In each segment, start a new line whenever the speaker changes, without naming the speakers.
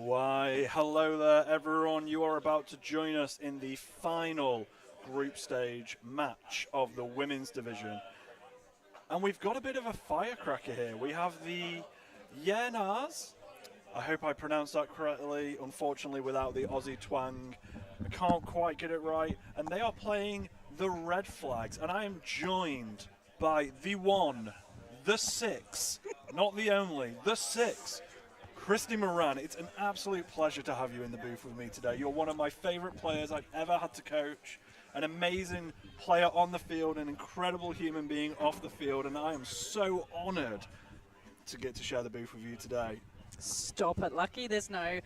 Why, hello there, everyone. You are about to join us in the final group stage match of the women's division. And we've got a bit of a firecracker here. We have the Yenars. I hope I pronounced that correctly, unfortunately without the Aussie twang. I can't quite get it right. And they are playing the Red Flags. And I am joined by the one, the six, not the only, the six, Christy Moran. It's an absolute pleasure to have you in the booth with me today. You're one of my favorite players I've ever had to coach, an amazing player on the field, an incredible human being off the field, and I am so honored to get to share the booth with you today.
Stop it, Lucky. There's no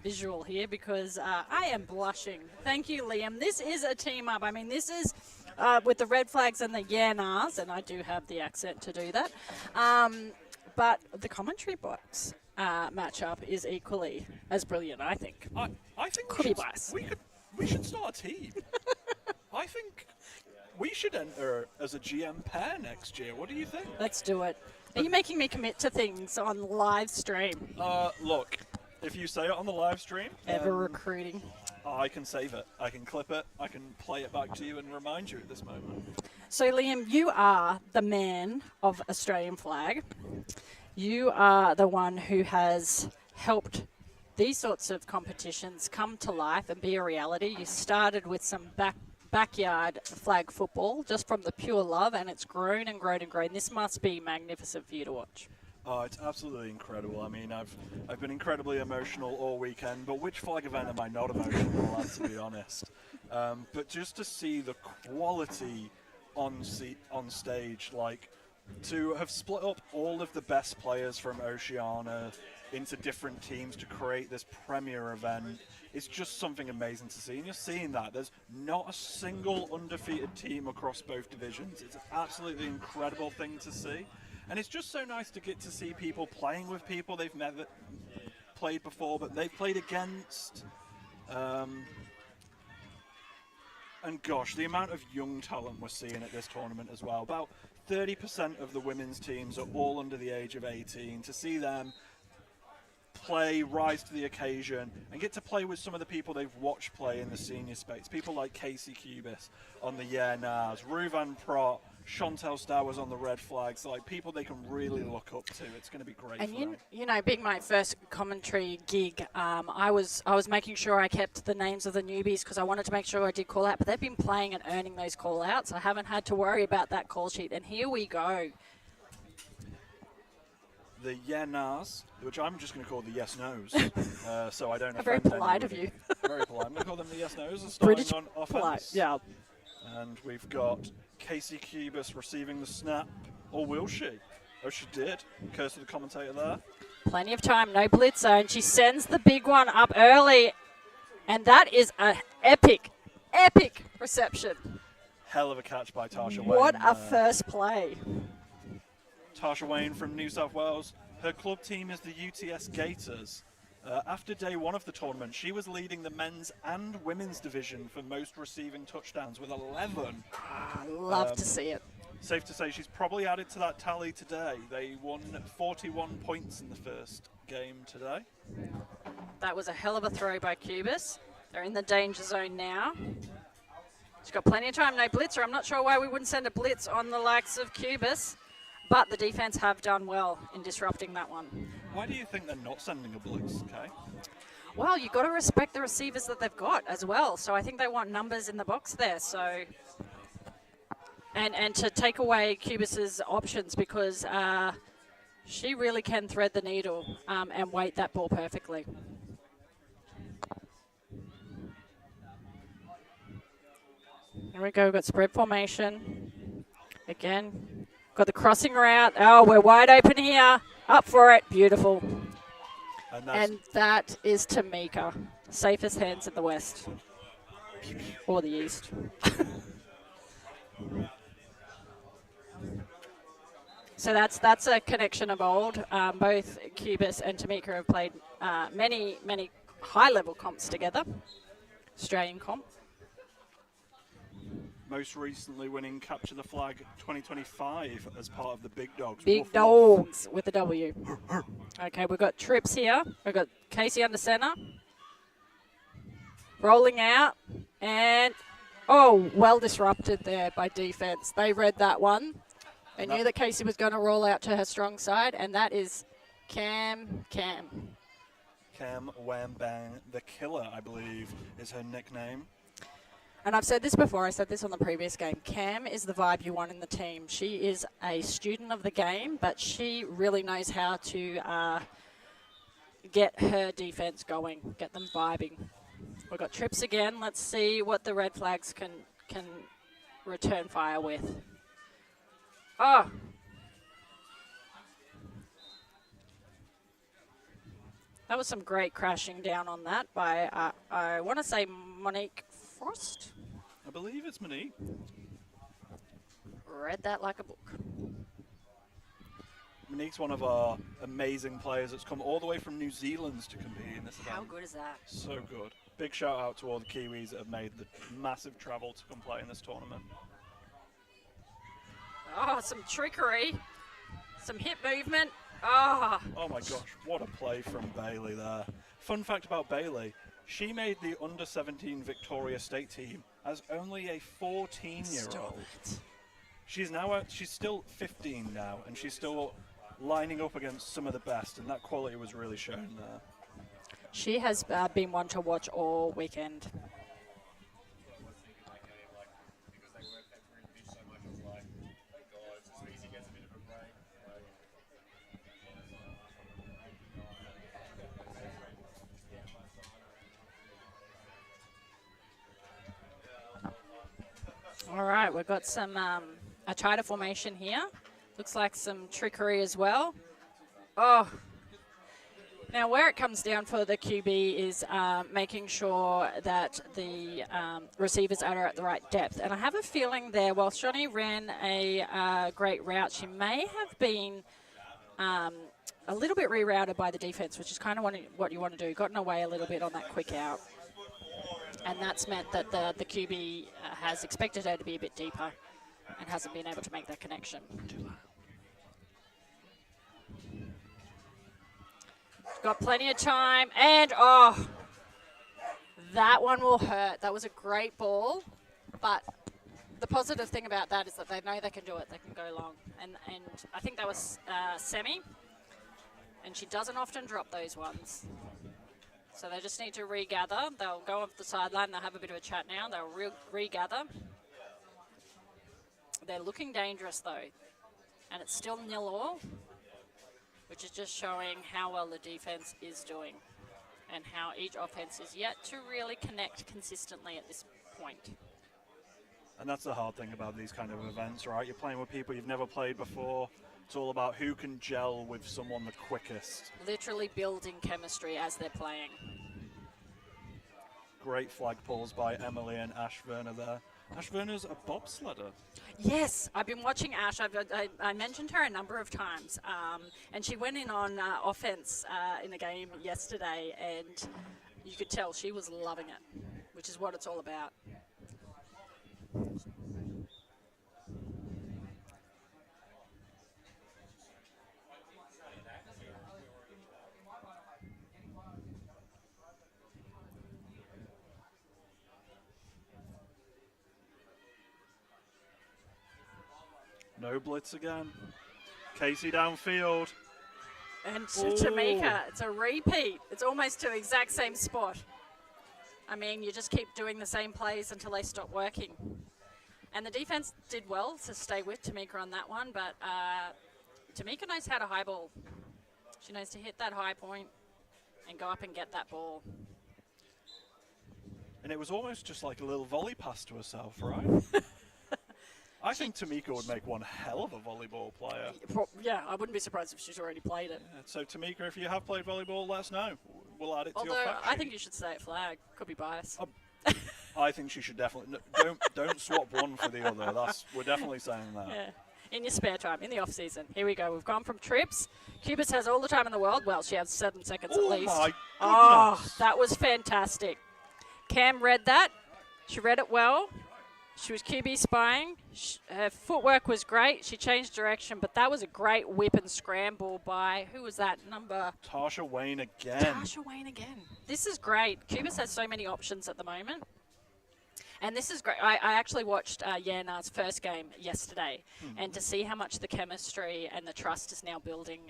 visual here because I am blushing. Thank you, Liam. This is a team up. I mean, this is with the Red Flags and the Yenars, and I do have the accent to do that. But the commentary box matchup is equally as brilliant, I think.
I think
Could be biased.
we should start a team. I think we should enter as a GM pair next year. What do you think?
Let's do it. Are you making me commit to things on live stream?
Look, if you say it on the live stream,
Ever recruiting.
I can save it. I can clip it. I can play it back to you and remind you at this moment.
So, Liam, you are the man of Australian flag. You are the one who has helped these sorts of competitions come to life and be a reality. You started with some backyard flag football just from the pure love, and it's grown and grown and grown. This must be magnificent for you to watch.
Oh, it's absolutely incredible. I mean, I've been incredibly emotional all weekend, but which flag event am I not emotional at, to be honest? But just to see the quality on stage, like to have split up all of the best players from Oceania into different teams to create this premier event, it's just something amazing to see. And you're seeing that. There's not a single undefeated team across both divisions. It's an absolutely incredible thing to see. And it's just so nice to get to see people playing with people they've never played before, but they've played against. And gosh, the amount of young talent we're seeing at this tournament as well. About 30% of the women's teams are all under the age of 18. To see them play, rise to the occasion, and get to play with some of the people they've watched play in the senior space. People like Casey Cubis on the Yenars, Ruvan Prott, Chantel Stowers on the Red Flags, like people they can really look up to. It's going to be great.
And you know, being my first commentary gig, I was making sure I kept the names of the newbies because I wanted to make sure I did call out. But they've been playing and earning those call outs. I haven't had to worry about that call sheet. And here we go.
The Yenars, which I'm just going to call the yes nos, so I don't offend
Very polite
anybody.
of you.
Very polite. I'm going to call them the yes nos. Starting
British
on offense.
polite, yeah.
And we've got Casey Cubis receiving the snap, or will she? Oh, she did. Curse to the commentator there.
Plenty of time, no blitz zone. She sends the big one up early, and that is an epic reception.
Hell of a catch by Tasha Wayne.
What a first play.
Tasha Wayne from New South Wales. Her club team is the UTS Gators. After day one of the tournament, she was leading the men's and women's division for most receiving touchdowns with 11.
Love to see it.
Safe to say she's probably added to that tally today. They won 41 points in the first game today.
That was a hell of a throw by Cubis. They're in the danger zone now. She's got plenty of time, no blitzer. I'm not sure why we wouldn't send a blitz on the likes of Cubis, but the defense have done well in disrupting that one.
Why do you think they're not sending a blitz, Kay?
Well, you've got to respect the receivers that they've got as well. So I think they want numbers in the box there. So and to take away Cubis's options because she really can thread the needle and weight that ball perfectly. Here we go. We've got spread formation. Again, got the crossing route. Oh, we're wide open here. Up for it. Beautiful. And that is Tamika. Safest hands in the West. Or the East. So that's a connection of old. Both Cubis and Tamika have played many high-level comps together. Australian comp.
most recently winning Capture the Flag 2025 as part of the Big Dogs.
Big
Woof, woof.
Dogs with a W. Okay, we've got Trips here. We've got Casey under center. Rolling out. And, oh, well disrupted there by defense. They read that one. They knew that Casey was going to roll out to her strong side, and that is Cam.
Cam Wham Bang the Killer, I believe, is her nickname.
And I've said this before, I said this on the previous game. Cam is the vibe you want in the team. She is a student of the game, but she really knows how to get her defense going, get them vibing. We've got Trips again. Let's see what the red flags can return fire with. Oh! That was some great crashing down on that by, I want to say, Monique Frost.
I believe it's Monique.
Read that like a book.
Monique's one of our amazing players that's come all the way from New Zealand to compete in this event.
How good is that?
So good. Big shout out to all the Kiwis that have made the massive travel to come play in this tournament.
Oh, some trickery. Some hip movement. Oh.
Oh my gosh, what a play from Bailey there. Fun fact about Bailey, she made the under-17 Victoria State team as only a 14-year-old. She's still 15 now, and she's still lining up against some of the best, and that quality was really shown there.
She has been one to watch all weekend. All right, we've got some a tighter formation here. Looks like some trickery as well. Oh. Now, where it comes down for the QB is making sure that the receivers are at the right depth. And I have a feeling there, while Shani ran a great route, she may have been a little bit rerouted by the defense, which is kind of what you want to do. Gotten away a little bit on that quick out. And that's meant that the QB has expected her to be a bit deeper and hasn't been able to make that connection. Got plenty of time, and oh, that one will hurt. That was a great ball, but the positive thing about that is that they know they can do it. They can go long, and I think that was Semi, and she doesn't often drop those ones. So they just need to regather. They'll go off the sideline. They'll have a bit of a chat now. They'll regather. They're looking dangerous, though. And it's still 0-0, which is just showing how well the defense is doing and how each offense is yet to really connect consistently at this point.
And that's the hard thing about these kind of events, right? You're playing with people you've never played before. It's all about who can gel with someone the quickest.
Literally building chemistry as they're playing.
Great flag pulls by Emily and Ash Werner there. Ash Werner's a bobsledder.
Yes, I've been watching Ash. I mentioned her a number of times. And she went in on offense in the game yesterday, and you could tell she was loving it, which is what it's all about.
No blitz again. Casey downfield.
And to Tamika, it's a repeat. It's almost to the exact same spot. I mean, you just keep doing the same plays until they stop working. And the defense did well to stay with Tamika on that one, but Tamika knows how to high ball. She knows to hit that high point and go up and get that ball.
And it was almost just like a little volley pass to herself, right? I think Tamika would make one hell of a volleyball player.
Yeah, I wouldn't be surprised if she's already played it.
Yeah, so Tamika, if you have played volleyball, let us know. We'll add it to your fact sheet.
I think you should stay at flag. Could be biased.
I think she should definitely don't swap one for the other. We're definitely saying that.
Yeah. In your spare time, in the off season. Here we go. We've gone from trips. Cubis has all the time in the world. Well, she has 7 seconds at least.
My
oh,
goodness.
that was fantastic. Cam read that. She read it well. She was QB spying. Her footwork was great. She changed direction, but that was a great whip and scramble by, who was that number?
Tasha Wayne again.
Tasha Wayne again. This is great. Cubis has so many options at the moment. And this is great. I actually watched Yana's first game yesterday, and to see how much the chemistry and the trust is now building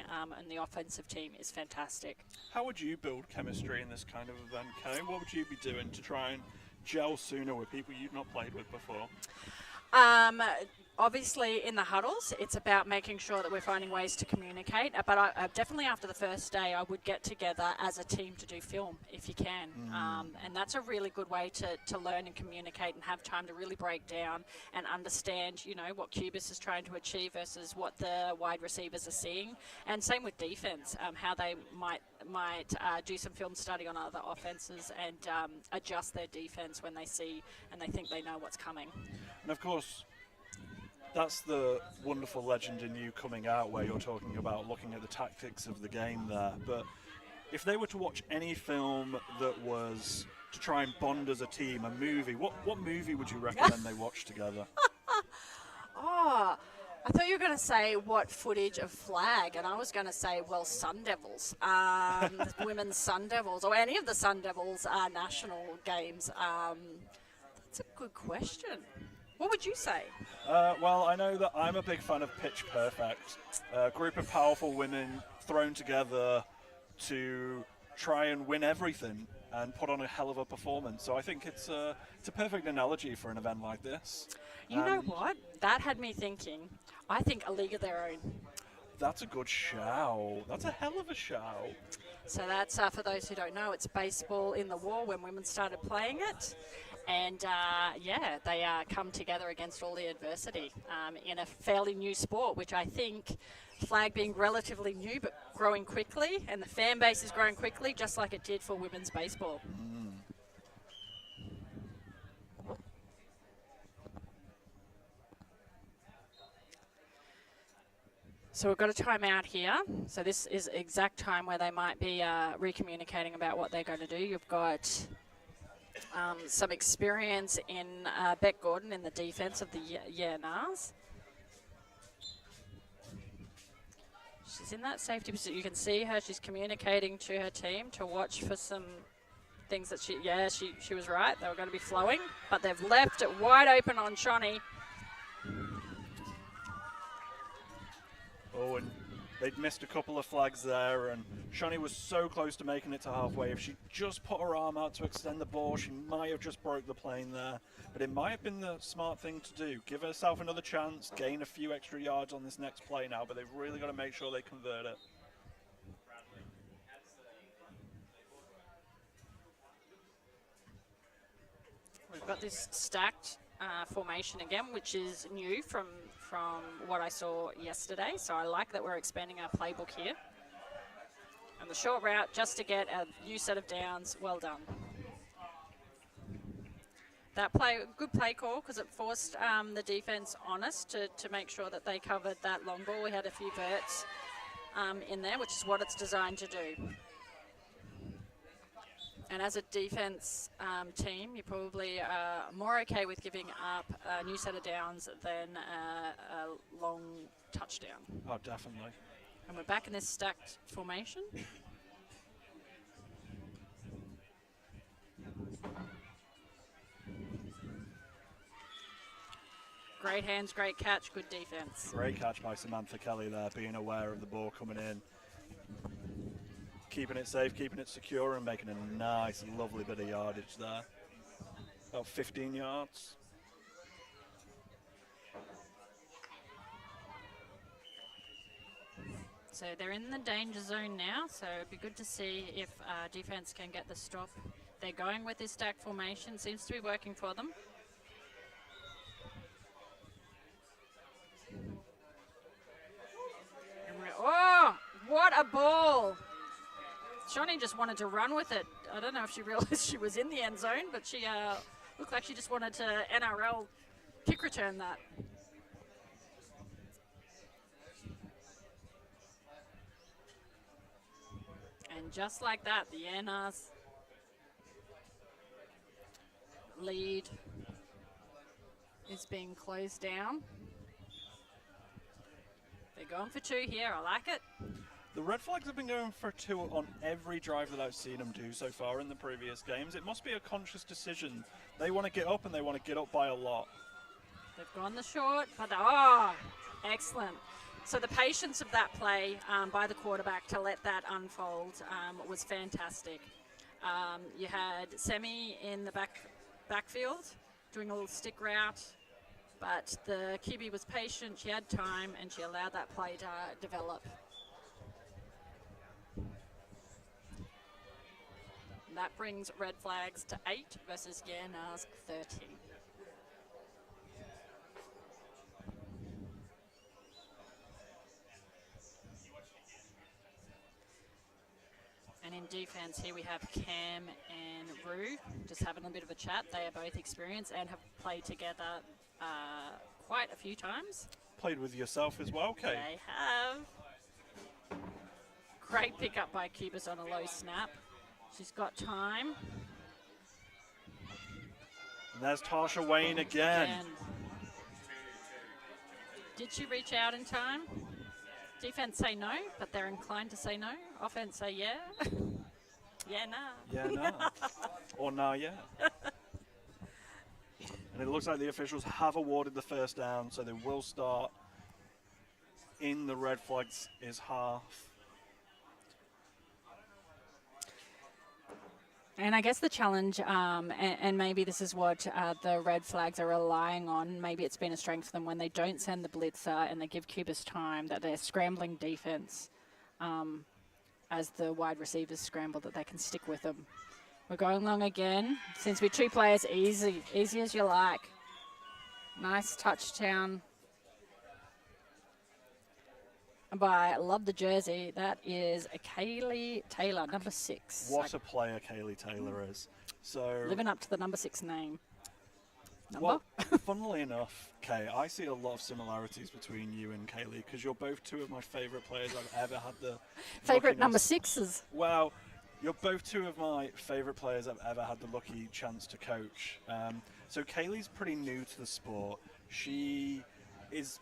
in the offensive team is fantastic.
How would you build chemistry in this kind of event, Kay? What would you be doing to try and gel sooner with people you've not played with before?
Obviously, in the huddles, it's about making sure that we're finding ways to communicate. But I definitely after the first day, I would get together as a team to do film, if you can. And that's a really good way to learn and communicate and have time to really break down and understand, you know, what Cubis is trying to achieve versus what the wide receivers are seeing. And same with defense, how they might do some film study on other offenses and adjust their defense when they see and they think they know what's coming.
And of course, that's the wonderful legend in you coming out where you're talking about looking at the tactics of the game there. But if they were to watch any film that was to try and bond as a team, a movie, what movie would you recommend they watch together?
Oh, I thought you were going to say what footage of Flag, and I was going to say, well, Sun Devils, women's Sun Devils, or any of the Sun Devils national games. That's a good question. What would you say?
Well, I know that I'm a big fan of Pitch Perfect. A group of powerful women thrown together to try and win everything and put on a hell of a performance. So I think it's a perfect analogy for an event like this.
You know what? That had me thinking. I think A League of Their Own.
That's a good show. That's a hell of a show.
So that's, for those who don't know, it's baseball in the war when women started playing it. And, they come together against all the adversity in a fairly new sport, which I think flag being relatively new but growing quickly, and the fan base is growing quickly, just like it did for women's baseball. So we've got a timeout here. So this is exact time where they might be recommunicating about what they're going to do. You've got some experience in Beck Gordon in the defense of the Yarnars. She's in that safety position. You can see her. She's communicating to her team to watch for some things that she was right. They were going to be flowing, but they've left it wide open on Shawnee.
Oh, and they'd missed a couple of flags there, and Shani was so close to making it to halfway. If she just put her arm out to extend the ball, she might have just broke the plane there. But it might have been the smart thing to do. Give herself another chance, gain a few extra yards on this next play now, but they've really got to make sure they convert it.
We've got this stacked formation again, which is new from what I saw yesterday. So I like that we're expanding our playbook here. And the short route just to get a new set of downs. Well done. That good play call, because it forced the defense on us to make sure that they covered that long ball. We had a few verts in there, which is what it's designed to do. And as a defense team, you're probably more okay with giving up a new set of downs than a long touchdown.
Oh, definitely.
And we're back in this stacked formation. Great hands, great catch, good defense.
Great catch by Samantha Kelly there, being aware of the ball coming in. Keeping it safe, keeping it secure, and making a nice, lovely bit of yardage there. About 15 yards.
So they're in the danger zone now, so it'd be good to see if defense can get the stop. They're going with this stack formation, seems to be working for them. Oh, what a ball! Shawnee just wanted to run with it. I don't know if she realized she was in the end zone, but she looked like she just wanted to NRL kick return that. And just like that, the Yarnars lead is being closed down. They're going for 2 here. I like it.
The Red Flags have been going for 2 on every drive that I've seen them do so far in the previous games. It must be a conscious decision. They want to get up, and they want to get up by a lot.
They've gone the short, but excellent. So the patience of that play by the quarterback to let that unfold was fantastic. You had Semi in the backfield doing a little stick route, but the QB was patient. She had time, and she allowed that play to develop. And that brings Red Flags to 8 versus Yarnars 30. And in defense, here we have Cam and Rue just having a bit of a chat. They are both experienced and have played together quite a few times.
Played with yourself as well, Kate.
They have. Great pickup by Cubis on a low snap. She's got time.
And there's Tasha Wayne again.
Did she reach out in time? Defense say no, but they're inclined to say no. Offense say yeah. Yeah, nah.
Yeah, nah. Or nah, yeah. And it looks like the officials have awarded the first down, so they will start in the Red Flags is half.
And I guess the challenge, and maybe this is what the Red Flags are relying on, maybe it's been a strength for them when they don't send the blitzer and they give Cubis time, that they're scrambling defense as the wide receivers scramble, that they can stick with them. We're going long again. Seems to be 2 players, easy as you like. Nice touchdown by, love the jersey, that is a Kaylee Taylor, number 6.
What a player Kaylee Taylor is. So
living up to the number 6 name.
Well, funnily enough, Kay, I see a lot of similarities between you and Kaylee because you're both 2 of my favourite players I've ever had the
favourite number 6s.
Well, you're both 2 of my favourite players I've ever had the lucky chance to coach. So Kaylee's pretty new to the sport. She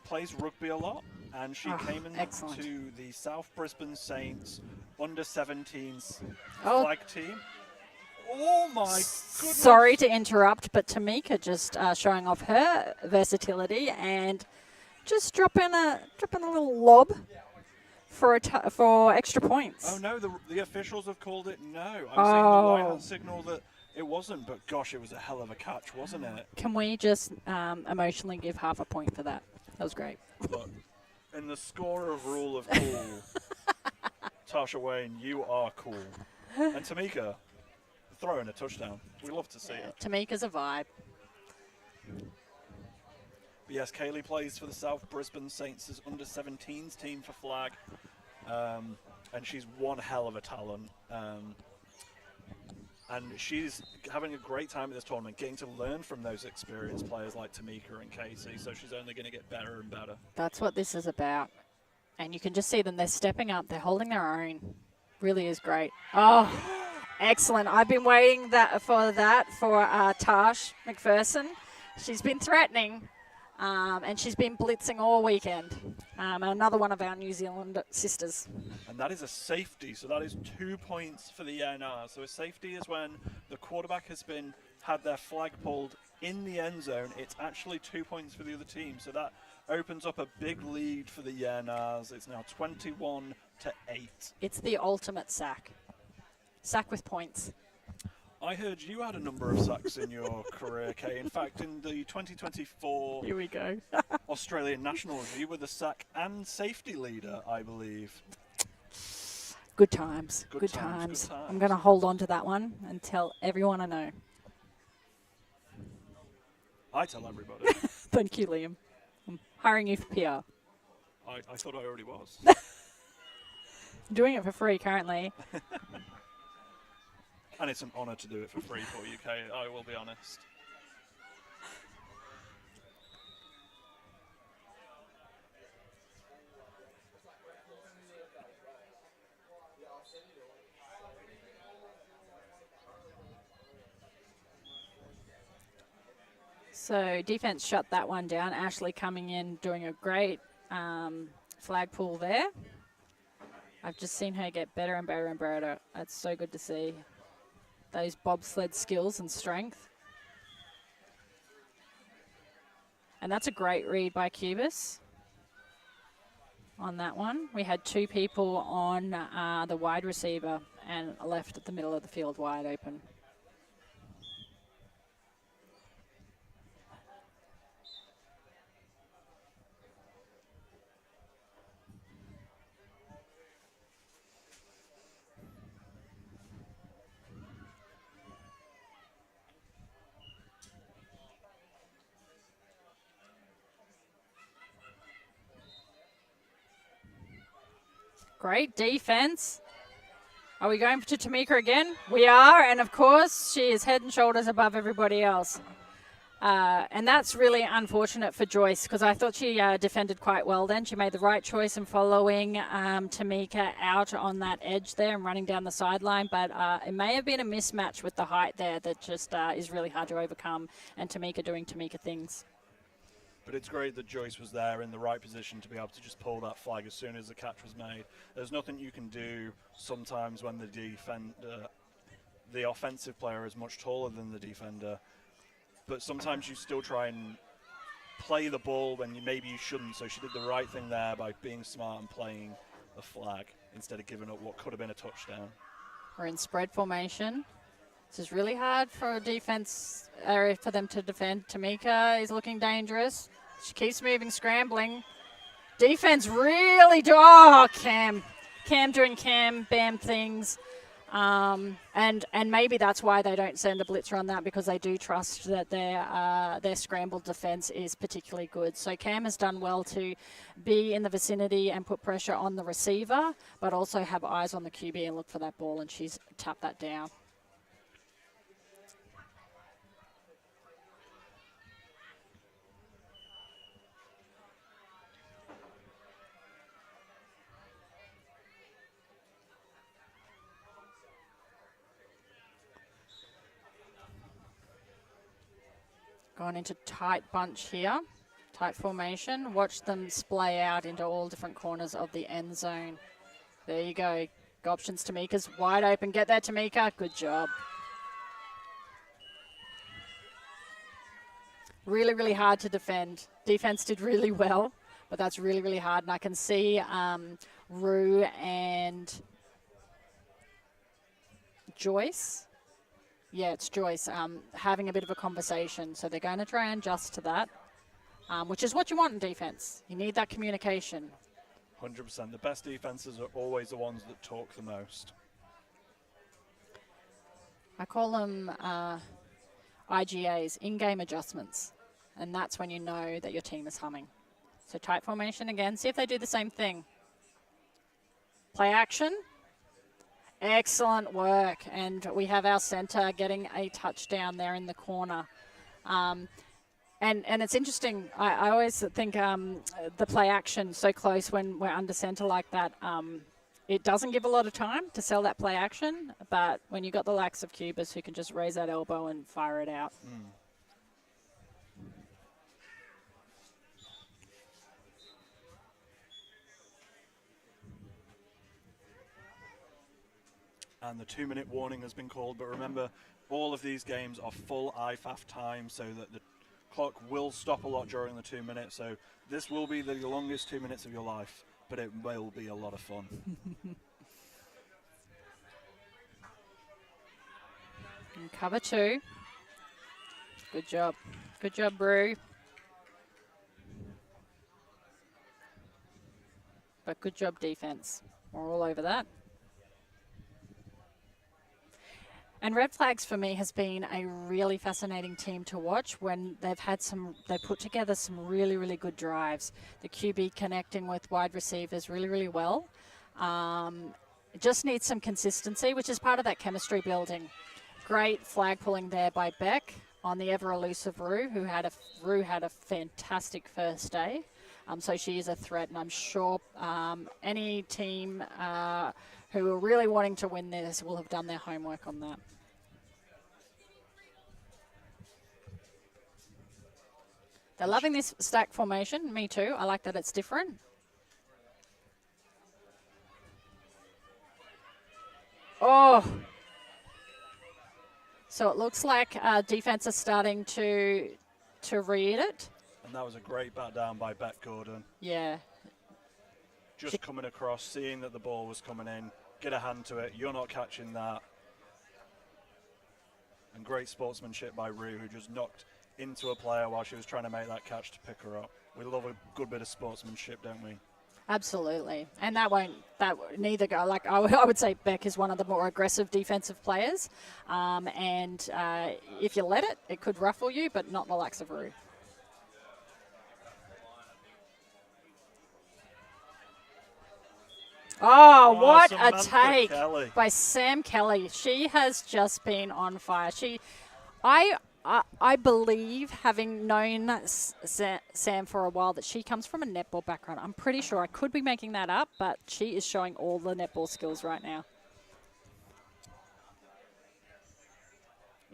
plays rugby a lot, and she came into the South Brisbane Saints under-17s flag team. Oh my goodness!
Sorry to interrupt, but Tamika just showing off her versatility and just dropping a little lob for extra points.
Oh no, the officials have called it no. I'm seeing the white signal that it wasn't, but gosh, it was a hell of a catch, wasn't it?
Can we just emotionally give half a point for that? That was great.
Look, in the score of Rule of Cool, Tasha Wayne, you are cool. And Tamika, throwing a touchdown. We love to see it.
Tamika's a vibe.
But yes, Kaylee plays for the South Brisbane Saints' under-17s team for flag. And she's one hell of a talent. And she's having a great time at this tournament, getting to learn from those experienced players like Tamika and Casey, so she's only going to get better and better. That's
what this is about. And you can just see them. They're stepping up. They're holding their own. Really is great. Oh, excellent. I've been waiting for Tash McPherson. She's been threatening, and she's been blitzing all weekend. Another one of our New Zealand sisters.
And that is a safety, so that is 2 points for the NR. So a safety is when the quarterback has had their flag pulled in the end zone. It's actually 2 points for the other team. So that opens up a big lead for the Yarnars. It's now 21-8.
It's the ultimate sack. Sack with points.
I heard you had a number of sacks in your career, Kay. In fact, in the 2024
Here we go.
Australian Nationals, you were the sack and safety leader, I believe.
Good times. Good times. I'm going to hold on to that one and tell everyone I know.
I tell everybody.
Thank you, Liam. I'm hiring you for PR.
I thought I already was.
Doing it for free currently.
And it's an honour to do it for free for you, Kay, I will be honest.
So defense shut that one down. Ashley coming in, doing a great flag pull there. I've just seen her get better and better and better. It's so good to see those bobsled skills and strength. And that's a great read by Cubis on that one. We had two people on the wide receiver and left at the middle of the field wide open. Great defense. Are we going to Tamika again? We are, and of course, she is head and shoulders above everybody else. And that's really unfortunate for Joyce, because I thought she defended quite well then. She made the right choice in following Tamika out on that edge there and running down the sideline, but it may have been a mismatch with the height there that just is really hard to overcome, and Tamika doing Tamika things.
But it's great that Joyce was there in the right position to be able to just pull that flag as soon as the catch was made. There's nothing you can do sometimes when the offensive player is much taller than the defender. But sometimes you still try and play the ball when maybe you shouldn't. So she did the right thing there by being smart and playing the flag instead of giving up what could have been a touchdown.
We're in spread formation. This is really hard for a defense area for them to defend. Tamika is looking dangerous. She keeps moving, scrambling. Defense really Cam doing Cam Bam things. And maybe that's why they don't send a blitzer on that, because they do trust that their scrambled defense is particularly good. So Cam has done well to be in the vicinity and put pressure on the receiver, but also have eyes on the QB and look for that ball, and she's tapped that down. Going into tight bunch here, tight formation. Watch them splay out into all different corners of the end zone. There you go. Go options. Tamika's wide open. Get there, Tamika. Good job. Really, really hard to defend. Defense did really well, but that's really, really hard. And I can see Rue and Joyce. Yeah, it's Joyce having a bit of a conversation. So they're going to try and adjust to that, which is what you want in defense. You need that communication.
100%. The best defenses are always the ones that talk the most.
I call them IGAs, in-game adjustments. And that's when you know that your team is humming. So tight formation again. See if they do the same thing. Play action. Excellent work. And we have our center getting a touchdown there in the corner. And it's interesting. I always think the play action so close when we're under center like that, it doesn't give a lot of time to sell that play action. But when you've got the likes of Cubis who can just raise that elbow and fire it out.
And the 2-minute warning has been called, but remember, all of these games are full IFAF time, so that the clock will stop a lot during the 2 minutes. So this will be the longest 2 minutes of your life, but it will be a lot of fun.
And cover two. Good job. Good job, Brew. But good job, defense. We're all over that. And Red Flags for me has been a really fascinating team to watch when they've put together some really, really good drives. The QB connecting with wide receivers really, really well. It just needs some consistency, which is part of that chemistry building. Great flag pulling there by Beck on the ever elusive Rue, who had a fantastic first day. So she is a threat, and I'm sure any team who are really wanting to win this will have done their homework on that. They're loving this stack formation. Me too. I like that it's different. Oh. So it looks like defense is starting to read it.
And that was a great bat down by Beth Gordon.
Yeah.
Just coming across, seeing that the ball was coming in, get a hand to it. You're not catching that. And great sportsmanship by Rue, who just knocked into a player while she was trying to make that catch to pick her up. We love a good bit of sportsmanship, don't we?
Absolutely. And neither go. Like I would say Beck is one of the more aggressive defensive players. And if you let it, it could ruffle you, but not the likes of Rue. Oh, what a take
Kelly
by Sam Kelly. She has just been on fire. I believe, having known Sam for a while, that she comes from a netball background. I'm pretty sure. I could be making that up, but she is showing all the netball skills right now.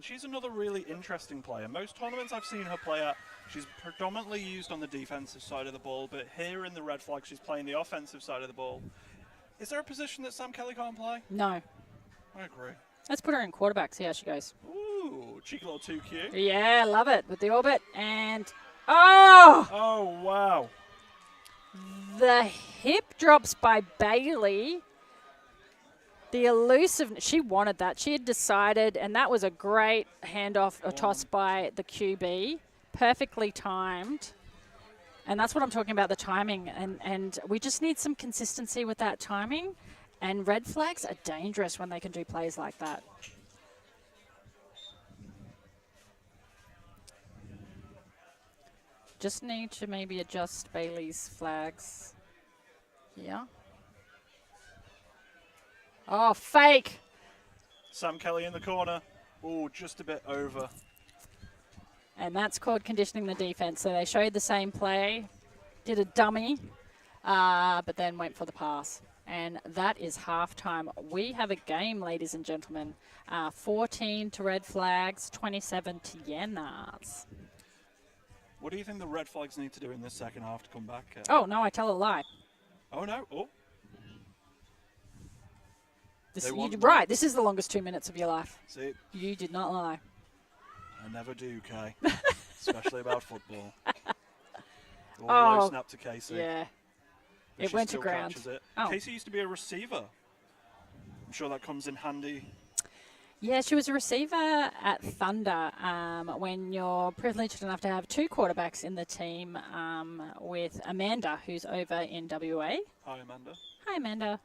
She's another really interesting player. Most tournaments I've seen her play at, she's predominantly used on the defensive side of the ball, but here in the Red Flag, she's playing the offensive side of the ball. Is there a position that Sam Kelly can't play?
No.
I agree.
Let's put her in quarterback, see how she goes.
Ooh, cheeky little 2Q.
Yeah, love it. With the orbit and... Oh!
Oh, wow.
The hip drops by Bailey. The elusive... She wanted that. She had decided, and that was a great handoff, a toss by the QB. Perfectly timed. And that's what I'm talking about, the timing. And we just need some consistency with that timing. And Red Flags are dangerous when they can do plays like that. Just need to maybe adjust Bailey's flags. Yeah. Oh, fake.
Sam Kelly in the corner. Oh, just a bit over.
And that's called conditioning the defense. So they showed the same play, did a dummy, but then went for the pass. And that is halftime. We have a game, ladies and gentlemen. 14 to Red Flags, 27 to Yennas.
What do you think the Red Flags need to do in this second half to come back?
Oh, no, I tell a lie.
Oh, no. Oh.
Right, this is the longest 2 minutes of your life.
See?
You did not lie.
I never do, Kay. Especially about football. Low snap to Casey.
Yeah.
But
It went to ground.
It.
Oh.
Casey used to be a receiver. I'm sure that comes in handy.
Yeah, she was a receiver at Thunder when you're privileged enough to have two quarterbacks in the team with Amanda, who's over in WA.
Hi, Amanda.
Hi, Amanda.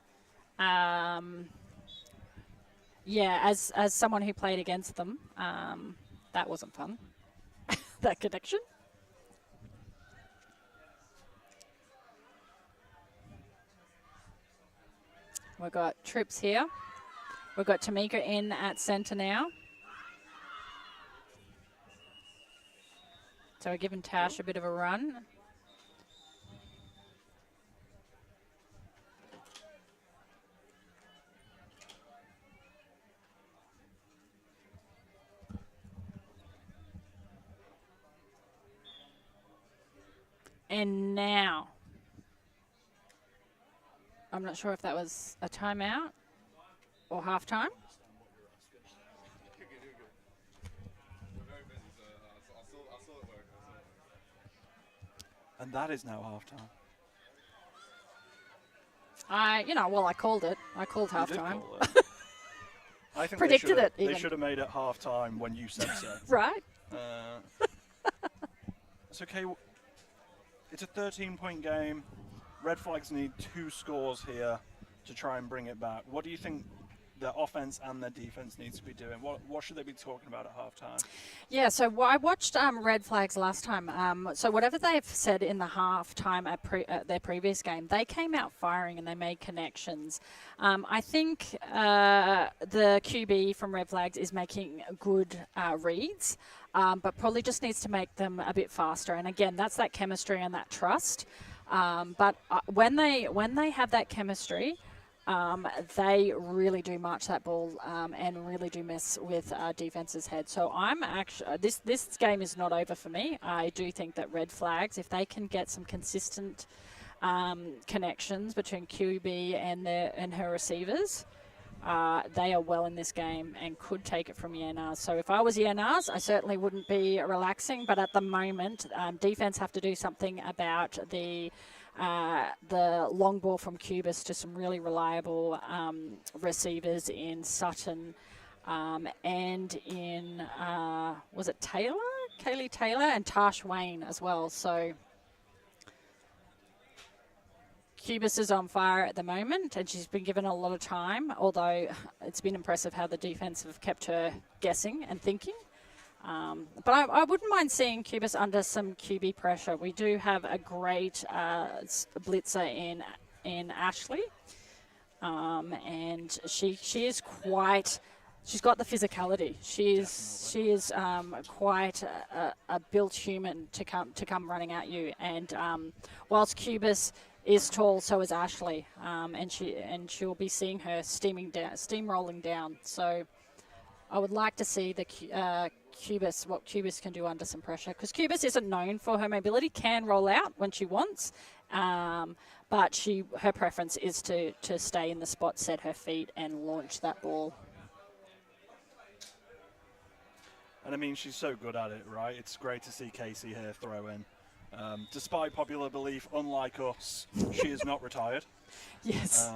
Yeah, as someone who played against them, that wasn't fun, that connection. We've got Troops here. We've got Tamika in at centre now. So we're giving Tash a bit of a run. And now, I'm not sure if that was a timeout or halftime.
And that is now halftime.
I called it. I called
You did
halftime.
call it. I think
Predicted it,
They
even.
should have made it halftime when you said so.
Right?
It's okay. It's a 13-point game. Red Flags need 2 scores here to try and bring it back. What do you think their offense and their defense needs to be doing? What should they be talking about at halftime?
Yeah, so I watched Red Flags last time. So whatever they've said in the halftime at their previous game, they came out firing and they made connections. I think the QB from Red Flags is making good reads, but probably just needs to make them a bit faster. And again, that's that chemistry and that trust. But when they have that chemistry, they really do march that ball and really do mess with defense's head. So I'm actually this game is not over for me. I do think that red flags, if they can get some consistent connections between QB and her receivers, they are well in this game and could take it from Yenars. So if I was Yenars, I certainly wouldn't be relaxing. But at the moment, defense have to do something about the long ball from Cubis to some really reliable receivers in Sutton and in, was it Taylor? Kaylee Taylor and Tash Wayne as well. So Cubis is on fire at the moment, and she's been given a lot of time, although it's been impressive how the defense have kept her guessing and thinking. But I wouldn't mind seeing Cubis under some QB pressure. We do have a great blitzer in Ashley, and she is quite. She's got the physicality. She is quite a built human to come running at you. And whilst Cubis is tall, so is Ashley, and she'll be seeing her steamrolling down. So I would like to see the what Cubis can do under some pressure, because Cubis isn't known for her mobility, can roll out when she wants, but her preference is to stay in the spot, set her feet, and launch that ball.
And I mean, she's so good at it, right? It's great to see Casey here throw in. Despite popular belief, unlike us, she is not retired.
Yes.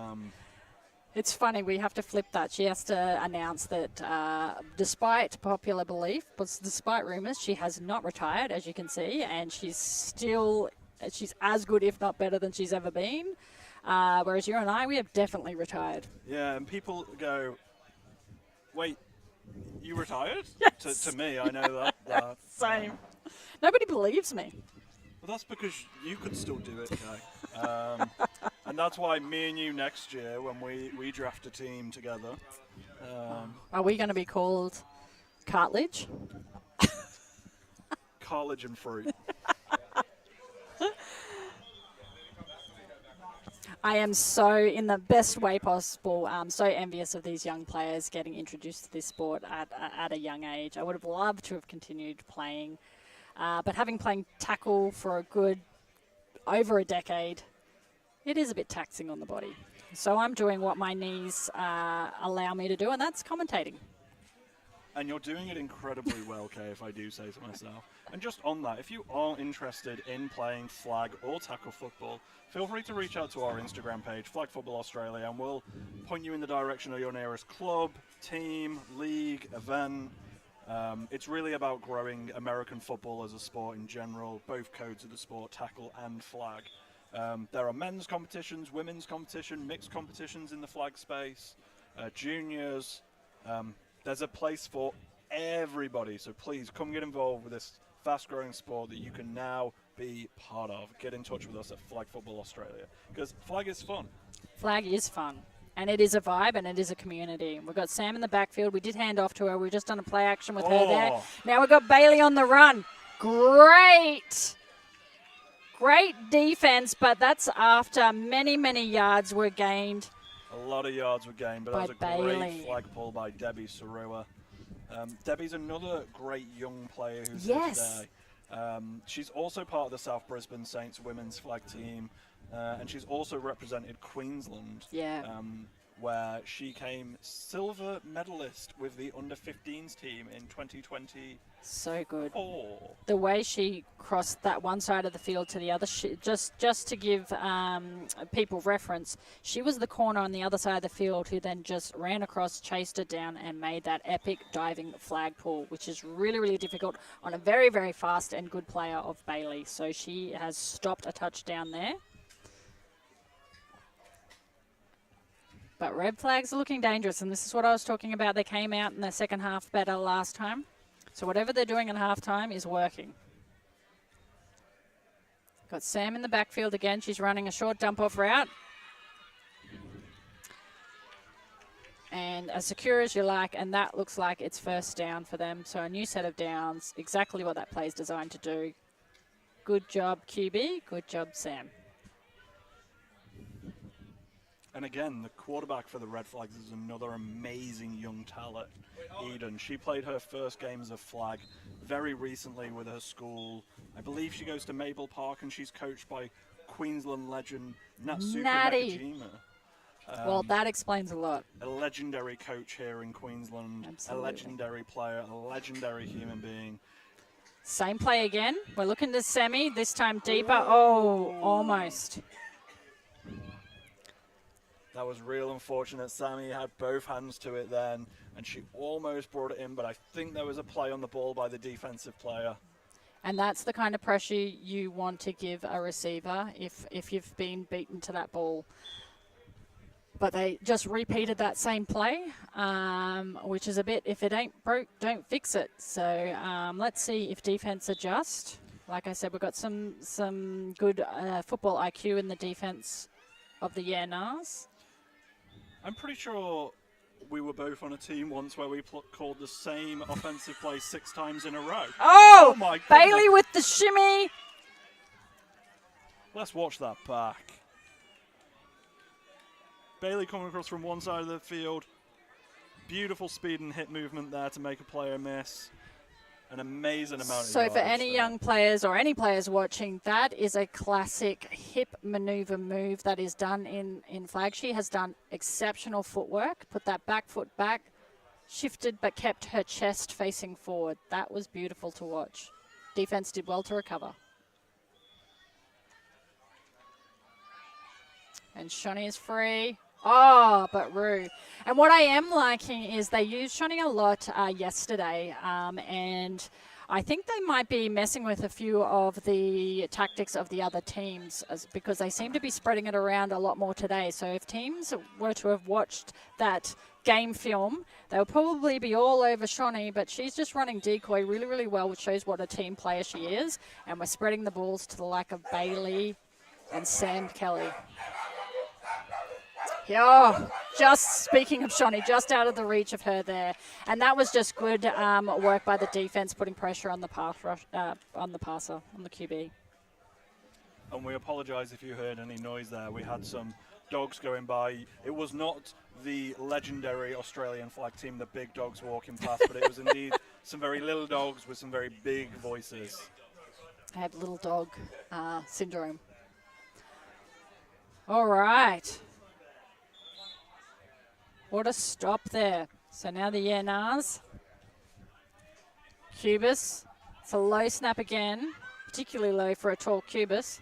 It's funny, we have to flip that. She has to announce that despite popular belief, but despite rumours, she has not retired, as you can see, and she's as good, if not better, than she's ever been. Whereas you and I, we have definitely retired.
Yeah, and people go, wait, you retired?
Yes.
To me, I know that.
Same. Nobody believes me.
Well, that's because you could still do it, Kay. And that's why me and you next year, when we draft a team together.
Are we going to be called Cartilage?
Cartilage and fruit.
I am so, in the best way possible, so envious of these young players getting introduced to this sport at a young age. I would have loved to have continued playing, but having played tackle for over a decade, it is a bit taxing on the body. So I'm doing what my knees allow me to do, and that's commentating.
And you're doing it incredibly well, Kay, if I do say so myself. And just on that, if you are interested in playing flag or tackle football, feel free to reach out to our Instagram page, Flag Football Australia, and we'll point you in the direction of your nearest club, team, league, event. It's really about growing American football as a sport in general, both codes of the sport, tackle and flag. There are men's competitions, women's competition, mixed competitions in the flag space, juniors. There's a place for everybody, so please come get involved with this fast-growing sport that you can now be part of. Get in touch with us at Flag Football Australia, because flag is fun.
Flag is fun, and it is a vibe, and it is a community. We've got Sam in the backfield. We did hand off to her. We've just done a play action with her there. Now we've got Bailey on the run. Great defense, but that's after many, many yards were gained.
A lot of yards were gained, but that was a
Bailey.
great flag pull by Debbie Sarua. Debbie's another great young player who's
Yes.
here today. She's also part of the South Brisbane Saints women's flag team, and she's also represented Queensland, where she came silver medalist with the under-15s team in 2020.
So good.
Oh.
The way she crossed that one side of the field to the other, just to give people reference, she was the corner on the other side of the field who then just ran across, chased it down, and made that epic diving flag pull, which is really, really difficult on a very, very fast and good player of Bailey. So she has stopped a touchdown there. But red flags are looking dangerous, and this is what I was talking about. They came out in the second half better last time. So whatever they're doing at halftime is working. Got Sam in the backfield again. She's running a short dump-off route. And as secure as you like, and that looks like it's first down for them. So a new set of downs, exactly what that play is designed to do. Good job, QB. Good job, Sam.
And again, the quarterback for the Red Flags is another amazing young talent, Eden. She played her first game as a flag very recently with her school. I believe she goes to Maple Park, and she's coached by Queensland legend Natsuko
Natty.
Nakajima.
Well, that explains a lot.
A legendary coach here in Queensland,
Absolutely.
a legendary player, a legendary human being.
Same play again. We're looking to semi, this time deeper. Oh, almost.
That was real unfortunate. Sammy had both hands to it then, and she almost brought it in, but I think there was a play on the ball by the defensive player.
And that's the kind of pressure you want to give a receiver if you've been beaten to that ball. But they just repeated that same play, which is a bit, if it ain't broke, don't fix it. So let's see if defense adjust. Like I said, we've got some good football IQ in the defense of the Yarnars.
I'm pretty sure we were both on a team once where we called the same offensive play 6 times in a row.
Oh,
my
Bailey
goodness.
with the shimmy.
Let's watch that back. Bailey coming across from one side of the field. Beautiful speed and hip movement there to make a player miss. An amazing amount of
So for
yards
any
there.
young players or any players watching, that is a classic hip maneuver move that is done in flag. She has done exceptional footwork. Put that back foot back, shifted but kept her chest facing forward. That was beautiful to watch. Defense did well to recover. And Shani is free. Oh, but Rue. And what I am liking is they used Shani a lot yesterday, and I think they might be messing with a few of the tactics of the other teams because they seem to be spreading it around a lot more today. So if teams were to have watched that game film, they'll probably be all over Shani, but she's just running decoy really, really well, which shows what a team player she is. And we're spreading the balls to the like of Bailey and Sam Kelly. Oh, just speaking of Shani, just out of the reach of her there. And that was just good work by the defense, putting pressure on the passer, on the QB.
And we apologise if you heard any noise there. We had some dogs going by. It was not the legendary Australian flag team, the big dogs walking past, but it was indeed some very little dogs with some very big voices.
I have little dog syndrome. All right. What a stop there. So now the Yarnars. Cubis. It's a low snap again, particularly low for a tall Cubis.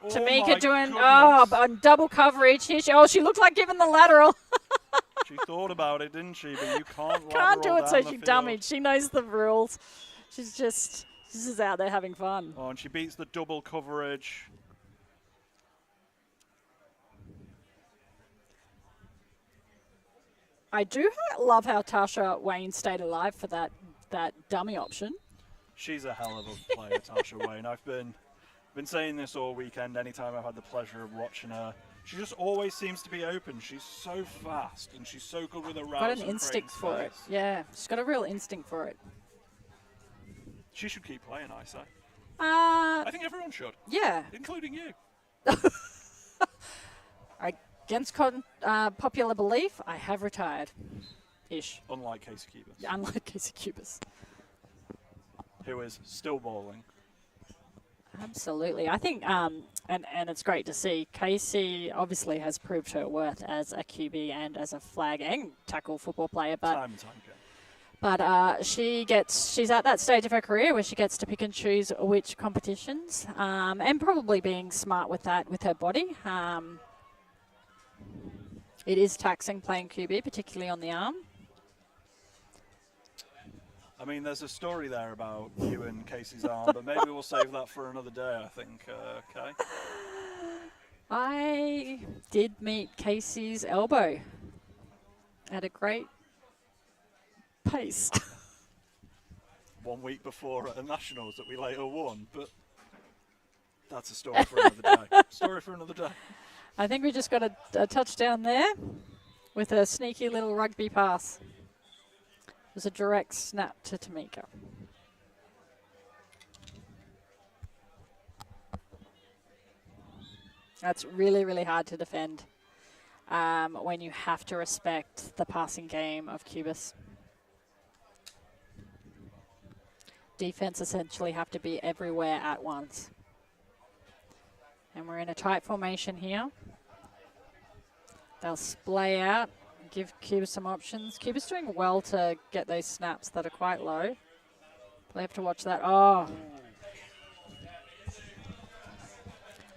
Oh
Tamika
my
doing,
goodness.
on double coverage. Here she looked like giving the lateral.
She thought about it, didn't she? But you can't
Can't do
lateral
it, so
down
she
the
dummied.
field.
She knows the rules. She's just out there having fun.
Oh, and she beats the double coverage.
I do love how Tasha Wayne stayed alive for that dummy option.
She's a hell of a player, Tasha Wayne. I've been saying this all weekend. Anytime I've had the pleasure of watching her, she just always seems to be open. She's so fast and she's so good with her routes.
Got an
and
instinct
creating
for it.
space.
Yeah, she's got a real instinct for it.
She should keep playing, I say.
Uh,
I think everyone should,
yeah.
including you.
Against popular belief, I have retired. Ish.
Unlike Casey Cubis,
Unlike Casey Cubis.
who is still bowling.
Absolutely. I think, and it's great to see, Casey obviously has proved her worth as a QB and as a flag and tackle football player, but
Time and time again.
But she's at that stage of her career where she gets to pick and choose which competitions, and probably being smart with that with her body. It is taxing playing QB, particularly on the arm.
I mean, there's a story there about you and Casey's arm, but maybe we'll save that for another day, I think, okay?
I did meet Casey's elbow at a great pace.
1 week before at the Nationals that we later won, but that's a story for another day. Story for another day.
I think we just got a touchdown there with a sneaky little rugby pass. It was a direct snap to Tamika. That's really, really hard to defend. when you have to respect the passing game of Cubis. Defense essentially have to be everywhere at once. And we're in a tight formation here. They'll splay out, give Cubis some options. Cubis doing well to get those snaps that are quite low. They have to watch that. Oh.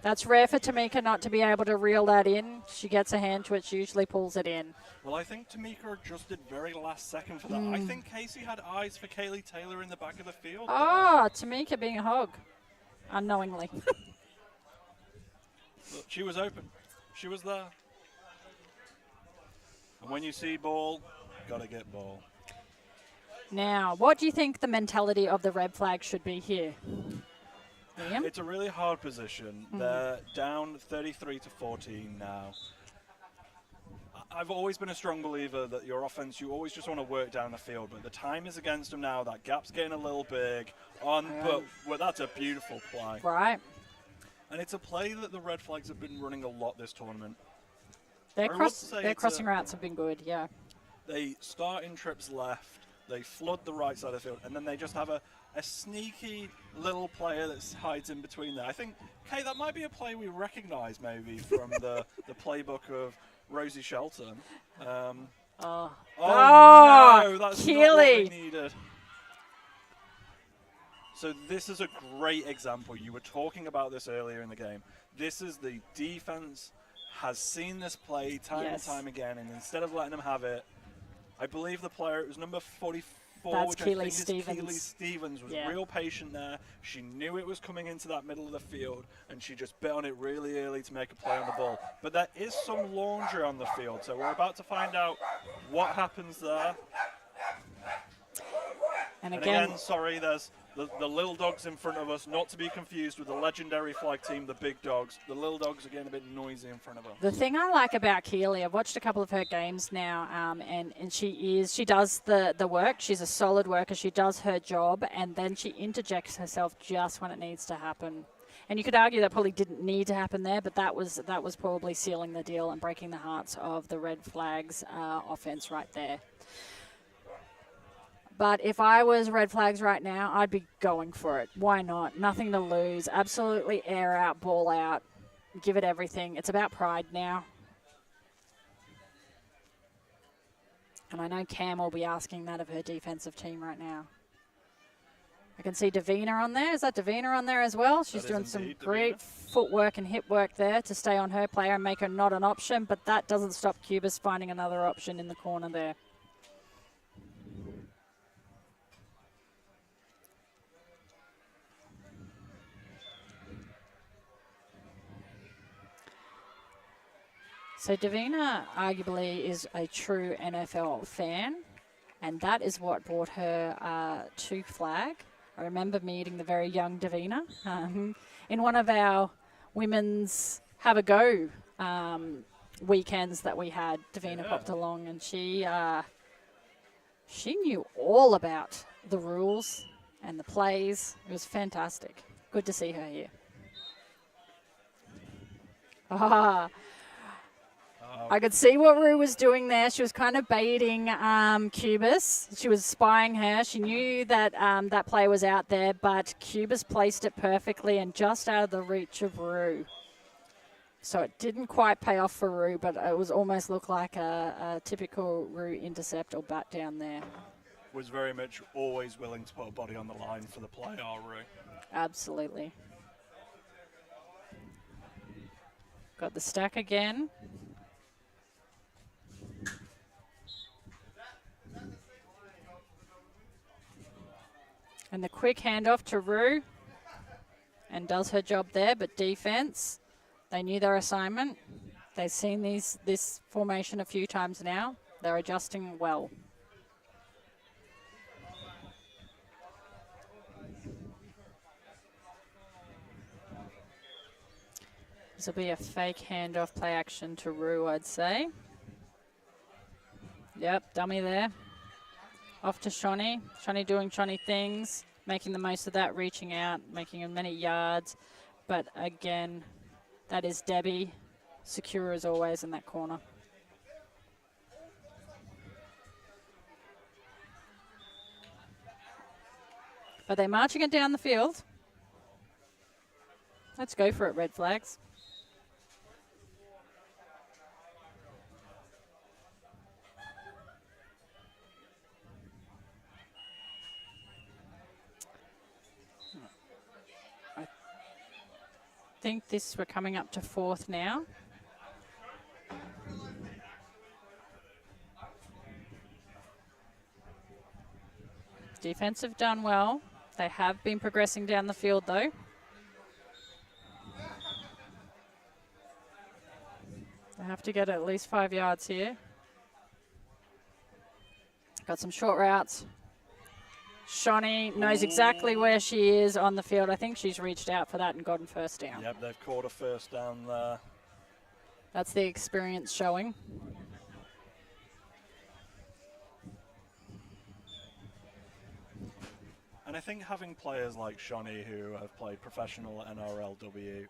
That's rare for Tamika not to be able to reel that in. She gets a hand to it, she usually pulls it in.
Well, I think Tamika adjusted very last second for that. I think Casey had eyes for Kaylee Taylor in the back of the field.
Oh, Tamika being a hog. Unknowingly.
Look, she was open. She was there. And when you see ball, gotta get ball.
Now, what do you think the mentality of the red flag should be here? Liam?
It's a really hard position. They're down 33-14 now. I've always been a strong believer that your offense, you always just want to work down the field, but the time is against them now. That gap's getting a little big. But that's a beautiful play.
Right.
And it's a play that the Red Flags have been running a lot this tournament.
Their crossing routes have been good, yeah.
They start in trips left, they flood the right side of the field, and then they just have a sneaky little player that hides in between there. I think, Kay, that might be a play we recognise maybe from the playbook of Rosie Shelton.
Oh,
no, that's
Keely.
not what we needed. So this is a great example. You were talking about this earlier in the game. This is the defense has seen this play time and time again, and instead of letting them have it, I believe the player, it was number 44,
that's
which
Keely
I think
Stevens.
is Keely Stevens, was real patient there. She knew it was coming into that middle of the field, and she just bit on it really early to make a play on the ball. But there is some laundry on the field, so we're about to find out what happens there.
And
And
again,
sorry, there's the little dogs in front of us, not to be confused with the legendary flag team, the big dogs. The little dogs are getting a bit noisy in front of us.
the thing I like about Keely, I've watched a couple of her games now, and she does the work. She's a solid worker. She does her job, and then she interjects herself just when it needs to happen. And you could argue that probably didn't need to happen there, but that was probably sealing the deal and breaking the hearts of the Red Flags offense right there. But if I was Red Flags right now, I'd be going for it. Why not? Nothing to lose. Absolutely air out, ball out. Give it everything. It's about pride now. And I know Cam will be asking that of her defensive team right now. I can see Davina on there. Is that Davina on there as well? She's doing some great footwork and hip work there to stay on her player and make her not an option. But that doesn't stop Cubis finding another option in the corner there. So Davina arguably is a true NFL fan, and that is what brought her to flag. I remember meeting the very young Davina in one of our women's have a go weekends that we had. Davina popped along, and she knew all about the rules and the plays. It was fantastic. Good to see her here. I could see what Rue was doing there. She was kind of baiting Cubis. She was spying her. She knew that that play was out there, but Cubis placed it perfectly and just out of the reach of Rue. So it didn't quite pay off for Rue, but it was almost looked like a typical Rue intercept or bat down there.
Was very much always willing to put a body on the line for the play, Rue.
Absolutely. Got the stack again. And the quick handoff to Rue, and does her job there, but defense, they knew their assignment. They've seen this formation a few times now. They're adjusting well. This will be a fake handoff play action to Rue, I'd say. Yep, dummy there. Off to Shawnee. Shawnee doing Shawnee things, making the most of that, reaching out, making as many yards. But again, that is Debbie, secure as always in that corner. But they're marching it down the field. Let's go for it, red flags. I think we're coming up to 4th now. Defense have done well. They have been progressing down the field, though. They have to get at least 5 yards here. Got some short routes. Shawnee knows exactly where she is on the field. I think she's reached out for that and gotten first down.
Yep, they've caught a first down there.
That's the experience showing.
And I think having players like Shawnee who have played professional NRLW,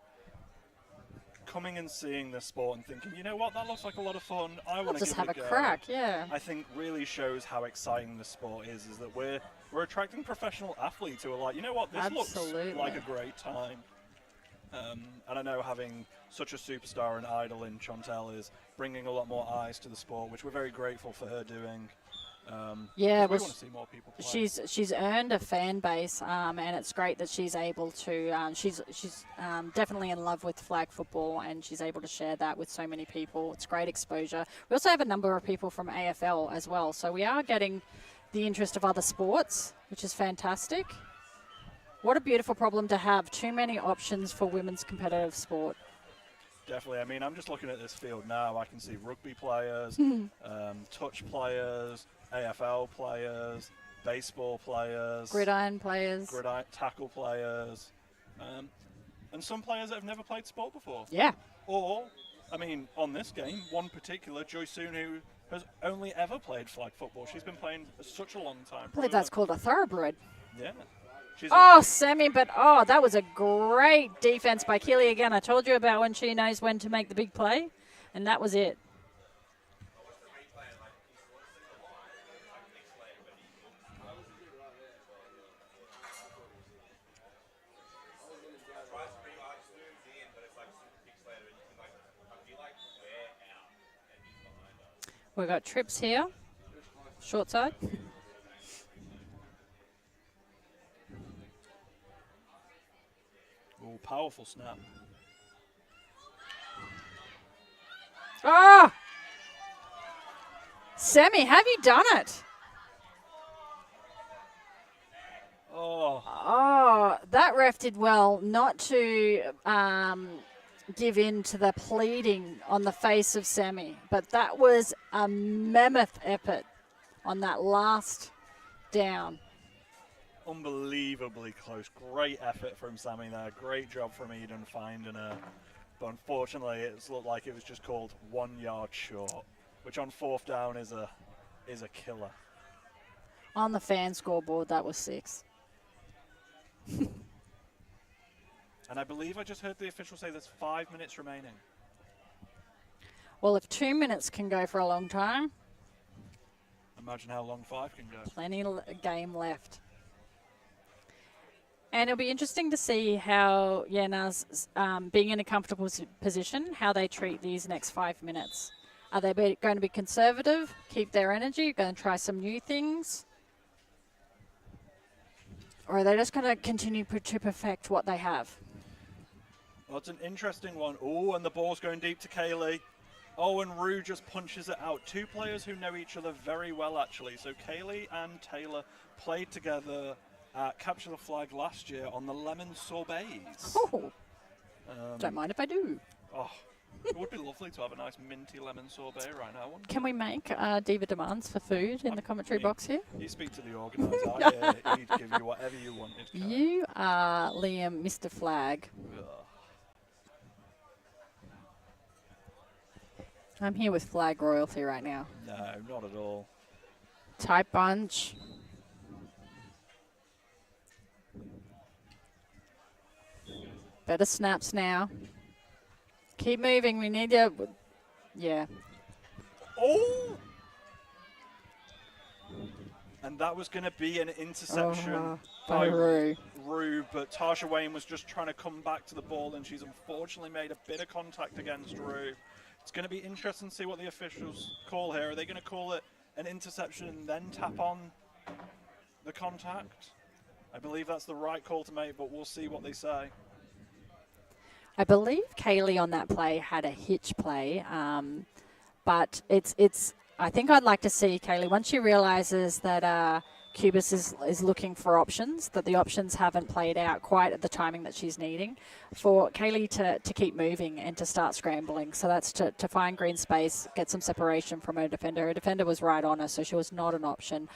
coming and seeing this sport and thinking, you know what, that looks like a lot of fun, I want to
Just
give
have
it
a
go,
crack, yeah.
I think really shows how exciting this sport is that we're attracting professional athletes who are like, you know what, this
Absolutely.
looks like a great time. And I know having such a superstar and idol in Chantel is bringing a lot more eyes to the sport, which we're very grateful for her doing.
Yeah,
we want to see more people play.
She's earned a fan base, and it's great that she's able to. She's definitely in love with flag football, and she's able to share that with so many people. It's great exposure. We also have a number of people from AFL as well, so we are getting the interest of other sports, which is fantastic. What a beautiful problem to have. Too many options for women's competitive sport.
Definitely. I mean, I'm just looking at this field now. I can see rugby players, touch players, AFL players, baseball players,
Gridiron players.
Tackle players, and some players that have never played sport before.
Yeah.
Or, I mean, on this game, one particular, Joy Soon, who has only ever played flag football. She's been playing such a long time.
I believe that's called a thoroughbred.
Yeah.
Sammy, but that was a great defense by Keely again. I told you about when she knows when to make the big play, and that was it. We've got trips here, short side.
Ooh, powerful snap.
Oh! Sammy, have you done it? Oh, that ref did well not to give in to the pleading on the face of Sammy. But that was a mammoth effort on that last down.
Unbelievably close. Great effort from Sammy there. Great job from Eden finding her. But unfortunately, it's looked like it was just called 1 yard short, which on 4th down is a killer.
On the fan scoreboard, that was 6.
And I believe I just heard the official say there's 5 minutes remaining.
Well, if 2 minutes can go for a long time,
imagine how long 5 can go.
Plenty game left. And it'll be interesting to see how Yena's being in a comfortable position, how they treat these next 5 minutes. Are they going to be conservative, keep their energy, going to try some new things? Or are they just going to continue to perfect what they have?
Well, it's an interesting one. Oh, and the ball's going deep to Kaylee. Oh, and Rue just punches it out. 2 players who know each other very well, actually. So Kaylee and Taylor played together at Capture the Flag last year on the lemon sorbets.
Oh, don't mind if I do.
Oh, it would be lovely to have a nice minty lemon sorbet right now.
Can we make diva demands for food in the commentary box here?
You speak to the organiser. He'd give you whatever you wanted.
You are Liam, Mr. Flag.
Ugh.
I'm here with Flag royalty right now.
No, not at all.
Tight bunch. Better snaps now. Keep moving. We need you. Yeah.
Oh! And that was going to be an interception
by Rue.
Rue, but Tasha Wayne was just trying to come back to the ball, and she's unfortunately made a bit of contact against Rue. It's going to be interesting to see what the officials call here. Are they going to call it an interception and then tap on the contact? I believe that's the right call to make, but we'll see what they say.
I believe Kaylee on that play had a hitch play, but it's. I think I'd like to see Kaylee, once she realises that Cubis is looking for options, that the options haven't played out quite at the timing that she's needing, for Kaylee to keep moving and to start scrambling. So that's to find green space, get some separation from her defender. Her defender was right on her, so she was not an option.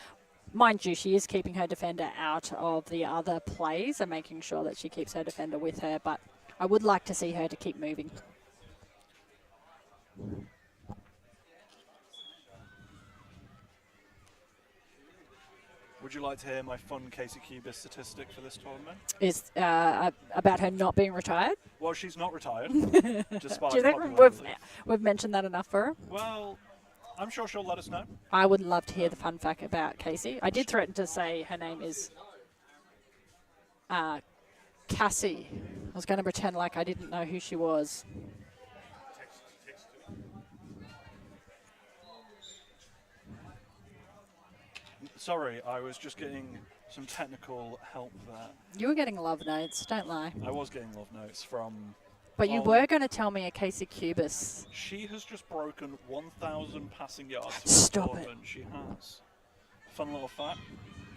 Mind you, she is keeping her defender out of the other plays and making sure that she keeps her defender with her, but I would like to see her to keep moving.
Would you like to hear my fun Casey Cubis statistic for this tournament?
Is about her not being retired?
Well, she's not retired, despite
Do you think
popularity.
we've mentioned that enough for her?
Well, I'm sure she'll let us know.
I would love to hear the fun fact about Casey. I did threaten to say her name is Cassie. I was going to pretend like I didn't know who she was.
Sorry, I was just getting some technical help there.
You were getting love notes, don't lie.
I was getting love notes from...
But you were going to tell me a Casey Cubis.
She has just broken 1,000 passing yards.
Stop it.
She has. Fun little fact.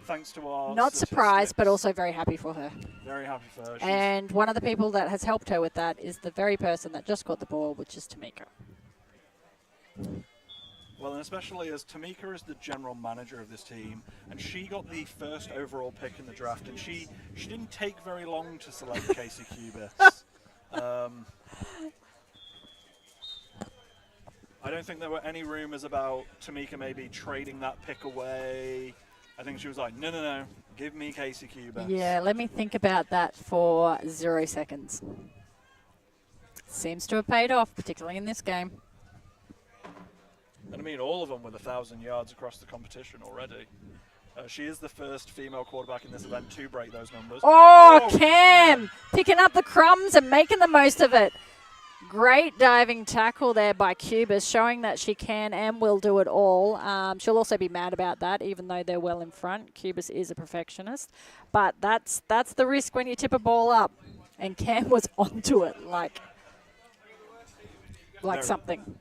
Thanks to our
Not
statistics.
surprised, but also very happy for her.
Very happy for her.
And one of the people that has helped her with that is the very person that just caught the ball, which is Tamika.
Well, and especially as Tamika is the general manager of this team, and she got the first overall pick in the draft, and she didn't take very long to select Casey Cubis. I don't think there were any rumors about Tamika maybe trading that pick away. I think she was like, no, give me Casey Cubis.
Yeah, let me think about that for 0 seconds. Seems to have paid off, particularly in this game.
And I mean, all of them with 1,000 yards across the competition already. She is the first female quarterback in this event to break those numbers.
Oh, Cam! Picking up the crumbs and making the most of it. Great diving tackle there by Cubis, showing that she can and will do it all. She'll also be mad about that, even though they're well in front. Cubis is a perfectionist. But that's the risk when you tip a ball up. And Cam was onto it like something.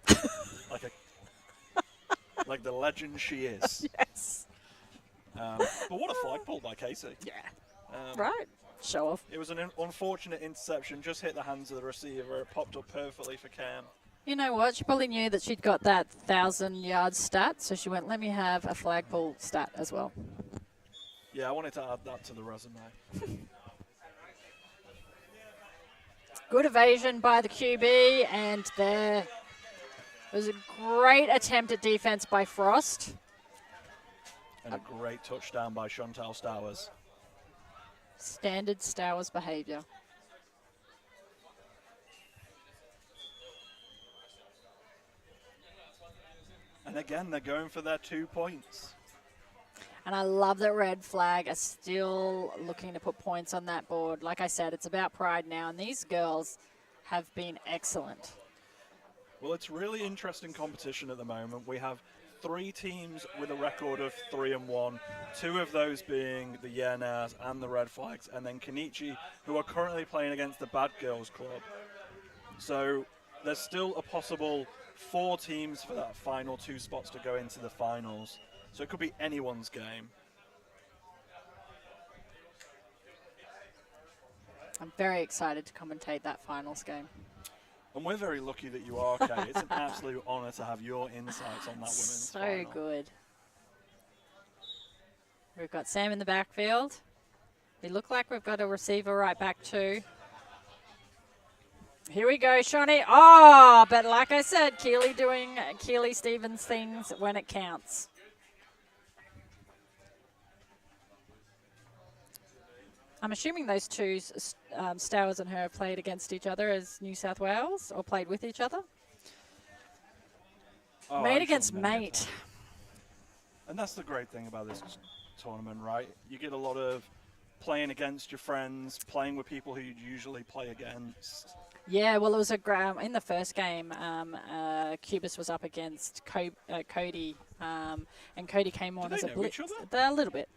Like the legend she is.
Yes.
But what a flag pull by Casey.
Yeah. Right. Show off.
It was an unfortunate interception. Just hit the hands of the receiver. It popped up perfectly for Cam.
You know what? She probably knew that she'd got that 1,000-yard stat, so she went, let me have a flag pull stat as well.
Yeah, I wanted to add that to the resume.
Good evasion by the QB, and there was a great attempt at defense by Frost.
And a great touchdown by Chantal Stowers.
Standard Stowers behavior.
And again, they're going for their 2 points.
And I love that Red Flag are still looking to put points on that board. Like I said, it's about pride now, and these girls have been excellent.
Well, it's really interesting competition at the moment. We have 3 teams with a record of 3-1, 2 of those being the Yenas and the Red Flags, and then Kenichi, who are currently playing against the Bad Girls Club. So there's still a possible 4 teams for that final 2 spots to go into the finals. So it could be anyone's game.
I'm very excited to commentate that finals game.
And we're very lucky that you are, Kay. It's an absolute honour to have your insights on that women's final.
So good. We've got Sam in the backfield. We look like we've got a receiver right back too. Here we go, Shawnee. Oh, but like I said, Keely doing Keely Stevens things when it counts. I'm assuming those two, Stowers and her, have played against each other as New South Wales, or played with each other.
Oh,
Mate against mate.
And that's the great thing about this tournament, right? You get a lot of playing against your friends, playing with people who you'd usually play against.
Yeah, well, it was in the first game, Cubis was up against Cody, and Cody came on
Do
as
they
a
know
blitz.
each other?
They're a little bit.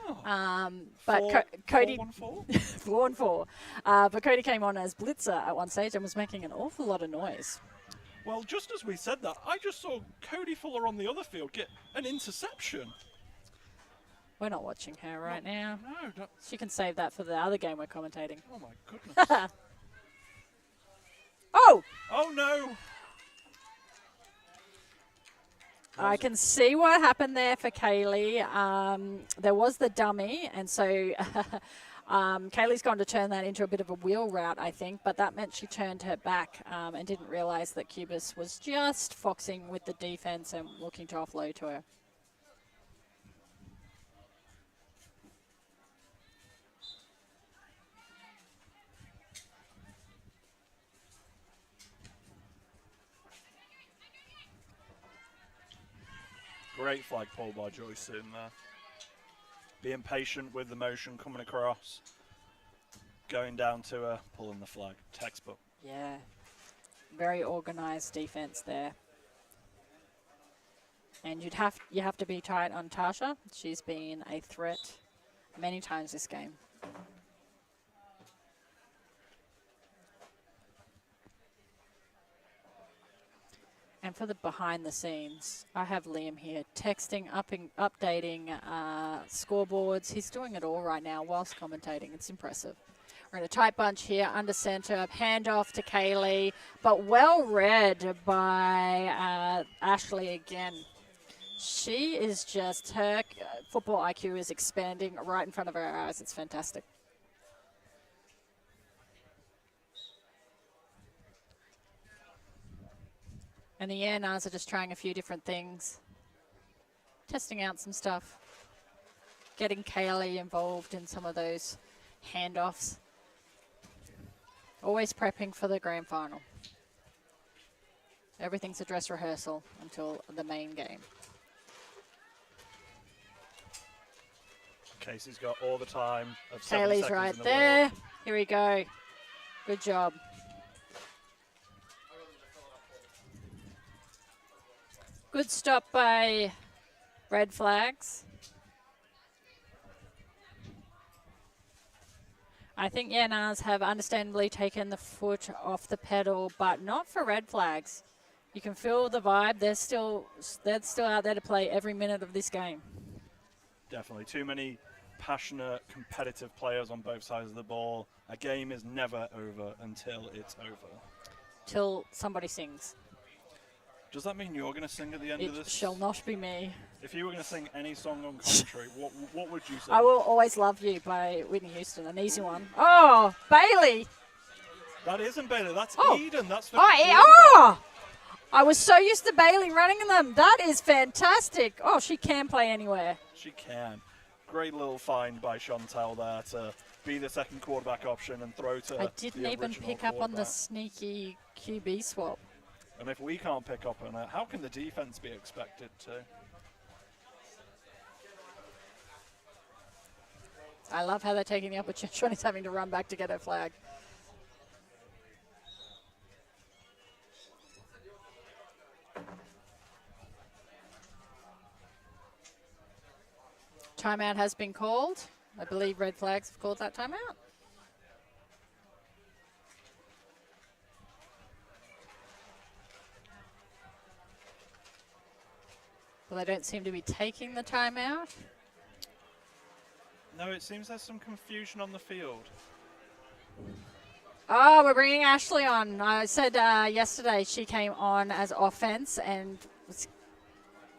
Oh.
But Cody
4-1-4?
4-4. But Cody came on as blitzer at one stage and was making an awful lot of noise.
Well, just as we said that, I just saw Cody Fuller on the other field get an interception.
We're not watching her right now.
No, don't.
She can save that for the other game we're commentating.
Oh my goodness.
Oh!
Oh no!
I can see what happened there for Kaylee. There was the dummy, and so Kaylee's gone to turn that into a bit of a wheel route, I think, but that meant she turned her back and didn't realise that Cubis was just foxing with the defence and looking to offload to her.
Great flagpole by Joyce in there. Being patient with the motion coming across. Going down to her, pulling the flag. Textbook.
Yeah, very organised defence there. And you have to be tight on Tasha. She's been a threat many times this game. And for the behind the scenes, I have Liam here texting, updating scoreboards. He's doing it all right now whilst commentating. It's impressive. We're in a tight bunch here, under centre, handoff to Kaylee, but well read by Ashley again. She is just, her football IQ is expanding right in front of our eyes. It's fantastic. And the Air Nars are just trying a few different things, testing out some stuff, getting Kaylee involved in some of those handoffs. Always prepping for the grand final. Everything's a dress rehearsal until the main game.
Casey's got all the time of 7
Kaylee's
seconds
right
in the
there.
world.
Here we go. Good job. Good stop by Red Flags. I think Yanars have understandably taken the foot off the pedal, but not for Red Flags. You can feel the vibe. They're still out there to play every minute of this game.
Definitely. Too many passionate, competitive players on both sides of the ball. A game is never over until it's over.
Till somebody sings.
Does that mean you're going to sing at the end of
It
this?
shall not be me.
If you were going to sing any song on commentary, what would you sing?
I Will Always Love You by Whitney Houston, an easy one. Oh, Bailey.
That isn't Bailey, that's
Oh.
Eden. That's the
Oh, I was so used to Bailey running them. That is fantastic. Oh, she can play anywhere.
She can. Great little find by Chantel there to be the second quarterback option and throw to
I didn't
the
even
original
pick up on the
quarterback.
sneaky QB swap.
And if we can't pick up on it, how can the defense be expected to?
I love how they're taking the opportunity. Shawnee's having to run back to get her flag. Timeout has been called. I believe Red Flags have called that timeout. Well, they don't seem to be taking the timeout.
No, it seems there's some confusion on the field.
Oh, we're bringing Ashley on. I said yesterday she came on as offense and was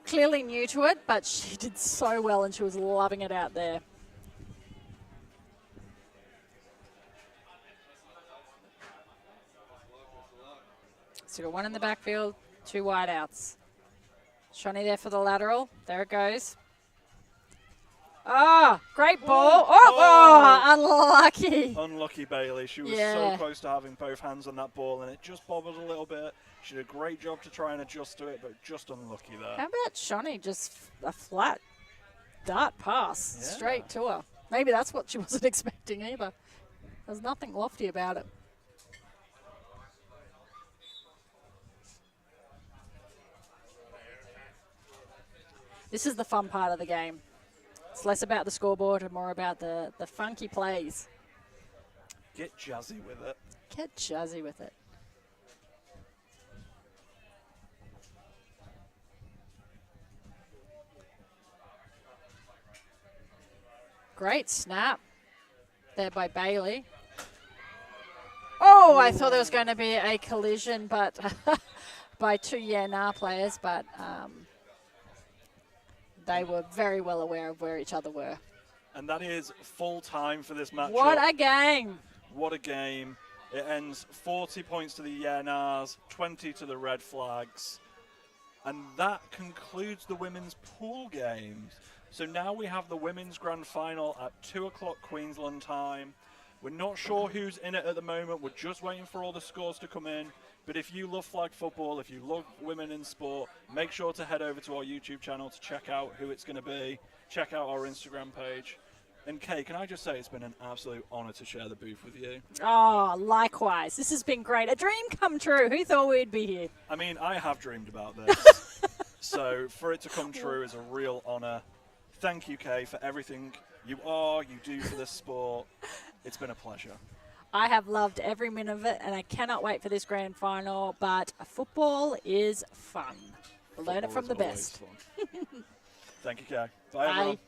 clearly new to it, but she did so well and she was loving it out there. So we've got one in the backfield, two wideouts. Shawnee there for the lateral. There it goes. Oh, great ball. Oh, unlucky.
Unlucky Bailey. She was so
Yeah.
close to having both hands on that ball, and it just bobbled a little bit. She did a great job to try and adjust to it, but just unlucky there.
How about Shawnee just a flat dart pass
Yeah.
straight to her. Maybe that's what she wasn't expecting either. There's nothing lofty about it. This is the fun part of the game. It's less about the scoreboard and more about the funky plays.
Get jazzy with it.
Get jazzy with it. Great snap there by Bailey. Oh, I thought there was going to be a collision, but by two Yana players, but they were very well aware of where each other were.
And that is full time for this matchup.
What a game!
What a game. It ends 40 points to the Yenars, 20 to the Red Flags. And that concludes the women's pool games. So now we have the women's grand final at 2 o'clock Queensland time. We're not sure who's in it at the moment. We're just waiting for all the scores to come in. But if you love flag football, if you love women in sport, make sure to head over to our YouTube channel to check out who it's going to be. Check out our Instagram page. And Kay, can I just say it's been an absolute honour to share the booth with you.
Oh, likewise. This has been great. A dream come true. Who thought we'd be here?
I mean, I have dreamed about this. So for it to come true is a real honour. Thank you, Kay, for everything you do for this sport. It's been a pleasure.
I have loved every minute of it, and I cannot wait for this grand final. But football is fun. We'll learn it
Football
from
is
the
always
best.
fun. Thank you, Kay. Bye,
Bye.
everyone.